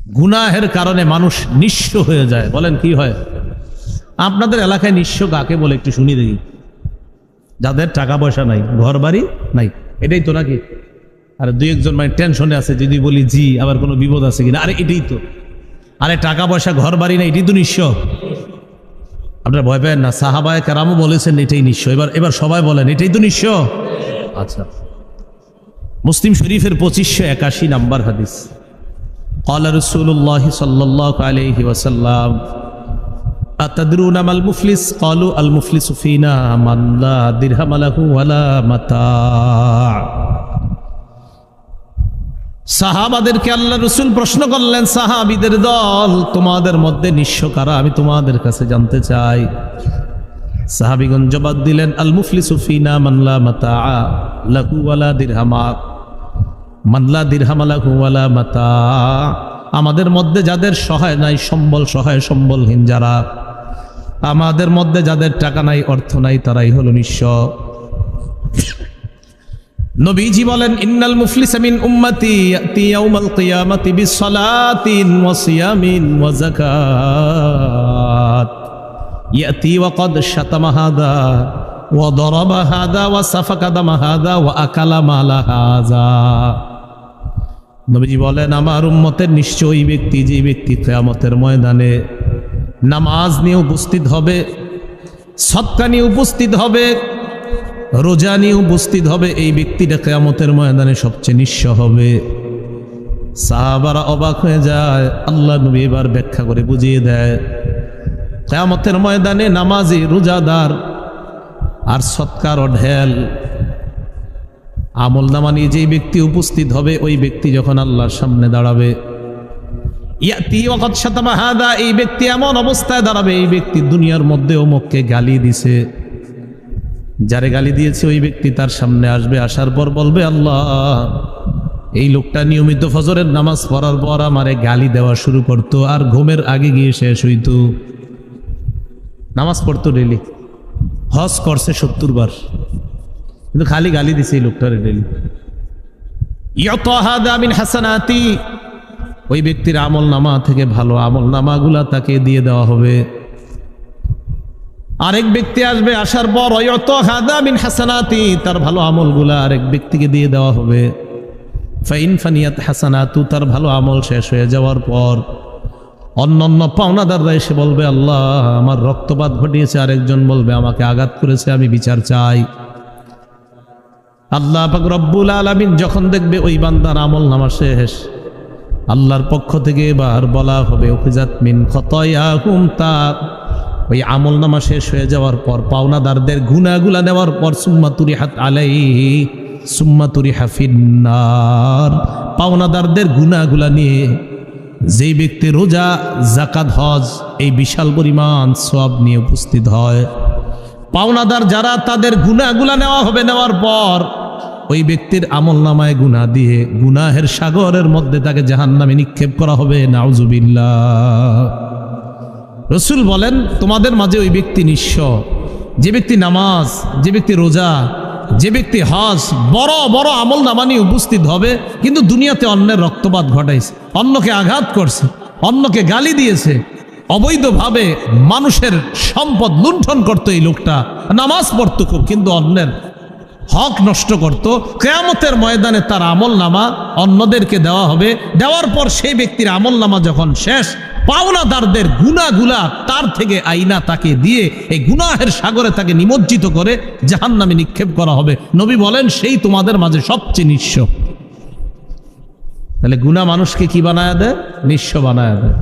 গুনাহের কারণে মানুষ নিঃস্ব হয়ে যায়। বলেন কি হয়? আপনাদের এলাকায় নিঃস্ব কাকে বলে একটু শুনি দেখি। যাদের টাকা পয়সা নাই, ঘর বাড়ি নাই, এটাই তো নাকি? আর দুই একজন মানে টেনশনে আছে, যদি বলি জি আবার কোনো বিপদ আছে কিনা। আরে এটাই তো, আরে টাকা পয়সা ঘর বাড়ি নাই, এটাই তো নিঃস্ব। আপনারা ভয় পেন না, সাহাবায়ে কেরামও বলেছেন এটাই নিঃস্ব। এবার সবাই বলেন এটাই তো নিঃস্ব। আচ্ছা, মুসলিম শরীফের 2581 নাম্বার হাদিস, ক্বালা রাসূলুল্লাহ সাল্লাল্লাহু আলাইহি ওয়াসাল্লাম আতাদরুনা মাল মুফলিস? ক্বালু আল মুফলিসু ফিনা মান লা দিরহাম লাহু ওয়ালা মাতা। সাহাবাদেরকে আল্লাহ রাসূল প্রশ্ন করলেন, সাহাবীদের দল, তোমাদের মধ্যে নিঃস্ব কারা? আমি তোমাদের কাছে জানতে চাই। সাহাবীগণ জবাব দিলেন, আল মুফলিসু ফিনা মান লা মাতা লাহু ওয়ালা দিরহামা, মান লা দিরহাম লাহু ওয়ালা মাতা। আমাদের মধ্যে যাদের সহায় নাই, সহায় সম্বলহীন যারা, আমাদের মধ্যে যাদের টাকা নাই, অর্থ নাই, তারাই হলো নিঃস্ব। নবীজি বলেন, ইন্নাল মুফলিসা মিন উম্মতি ইয়াতি ইয়াউমাল কিয়ামাতি বিসসালাতিন ওয়া সিয়ামিন ওয়া যাকাত ইয়াতি ওয়া ক্বাদ শাতামা হাদা ওয়া দারাবা হাদা ওয়া সাফাকা দামা হাদা ওয়া আকালা মালা হাযা। নবীজি বলেন, আমার উম্মতের নিশ্চয়ই ব্যক্তি, যে ব্যক্তি কিয়ামতের ময়দানে নামাজ নিয়ে উপস্থিত হবে, সদকা নিয়ে উপস্থিত হবে, রোজা নিয়ে উপস্থিত হবে, এই ব্যক্তিটা কিয়ামতের ময়দানে সবচেয়ে নিঃস্ব হবে। সাহাবারা অবাক হয়ে যায়। আল্লাহ নবী এবার ব্যাখ্যা করে বুঝিয়ে দেয়, কিয়ামতের ময়দানে নামাজি, রোজাদার আর সৎকার ও ঢেল আমল নামা নিয়ে যেই ব্যক্তি উপস্থিত হবে, ওই ব্যক্তি যখন আল্লাহর সামনে দাঁড়াবে, ইয়াতি ওয়া ক্বাদ শাতামা হাদা, এই ব্যক্তি এমন অবস্থায় দাঁড়াবে, এই ব্যক্তি দুনিয়ার মধ্যে অমুককে গালি দিছে, যারে গালি দিয়েছে ওই ব্যক্তি তার সামনে আসবে, আসার পর বলবে, আল্লাহ, এই লোকটা নিয়মিত ফজরের নামাজ পড়ার পর আমারে গালি দেওয়া শুরু করতো, আর ঘুমের আগে গিয়ে শেষ হইতো। নামাজ পড়তো ডেলি, হজ করছে 70 বার, কিন্তু খালি গালি দিছে এই লোকটারে ডেলি। ইয়াতাহাদা মিন হাসানাতি, ওই ব্যক্তির আমল নামা থেকে ভালো আমল নামাগুলা তাকে দিয়ে দেওয়া হবে। আরেক ব্যক্তি আসবে, আসার পর ইয়াতাহাদা মিন হাসানাতি, তার ভালো আমলগুলা আরেক ব্যক্তিকে দিয়ে দেওয়া হবে। ফাইন ফানিয়াত হাসানাতু, তার ভালো আমল শেষ হয়ে যাওয়ার পর অন্যান্য পাওনাদাররা এসে বলবে, আল্লাহ, আমার রক্তপাত ঘটিয়েছে, আরেকজন বলবে আমাকে আঘাত করেছে, আমি বিচার চাই। আল্লাহ পাক রব্বুল আলামিন যখন দেখবে ওই বান্দার আমল নামা শেষ, আল্লাহর পক্ষ থেকে এবার বলা হবে, উখিজাত মিন খতায়াহুম, তার ওই আমল নামা শেষ হয়ে যাওয়ার পর, পাওনাদারদের গুনাহগুলা নেওয়ার পর, সুম্মা তুরিহাত আলাইহি সুম্মা তুরিহা ফিন্নার, পাওনাদারদের গুনাহগুলা নিয়ে যেই ব্যক্তি রোজা, যাকাত, হজ এই বিশাল পরিমাণ সওয়াব নিয়ে উপস্থিত হয়, পাওনাদার যারা, তাদের গুনাহগুলা নেওয়া হবে। নেওয়ার পর ওই ব্যক্তির আমল নামায় গুনাহ দিয়ে গুনাহের সাগরের মধ্যে তাকে জাহান্নামে নিক্ষেপ করা হবে। নাউজুবিল্লাহ। রাসূল বলেন, তোমাদের মাঝে ওই ব্যক্তি নিঃস্ব, যে ব্যক্তি নামাজ, যে ব্যক্তি রোজা, যে ব্যক্তি হজ, বড় বড় আমল নামা নিয়ে উপস্থিত হবে, কিন্তু দুনিয়াতে অন্যের রক্তপাত ঘটাইছে, অন্যকে আঘাত করছে, অন্যকে গালি দিয়েছে, অবৈধভাবে মানুষের সম্পদ লুণ্ঠন করতো। এই লোকটা নামাজ পড়তো খুব, কিন্তু অন্যের হক নষ্ট করত। কিয়ামতের ময়দানে তার আমল নামা অন্যদেরকে দেওয়া হবে। দেওয়ার পর সেই ব্যক্তির আমল নামা যখন শেষ, পাওনাদারদের গুনাহগুলা তার থেকে আইনা তাকে দিয়ে এই গুনাহের সাগরে তাকে নিমজ্জিত করে জাহান্নামে নিক্ষেপ করা হবে। নবী বলেন, সেই তোমাদের মাঝে সবচেয়ে নিঃস্ব। তাহলে গুনাহ মানুষকে কি বানায় দেয়? নিঃস্ব বানায় দেয়।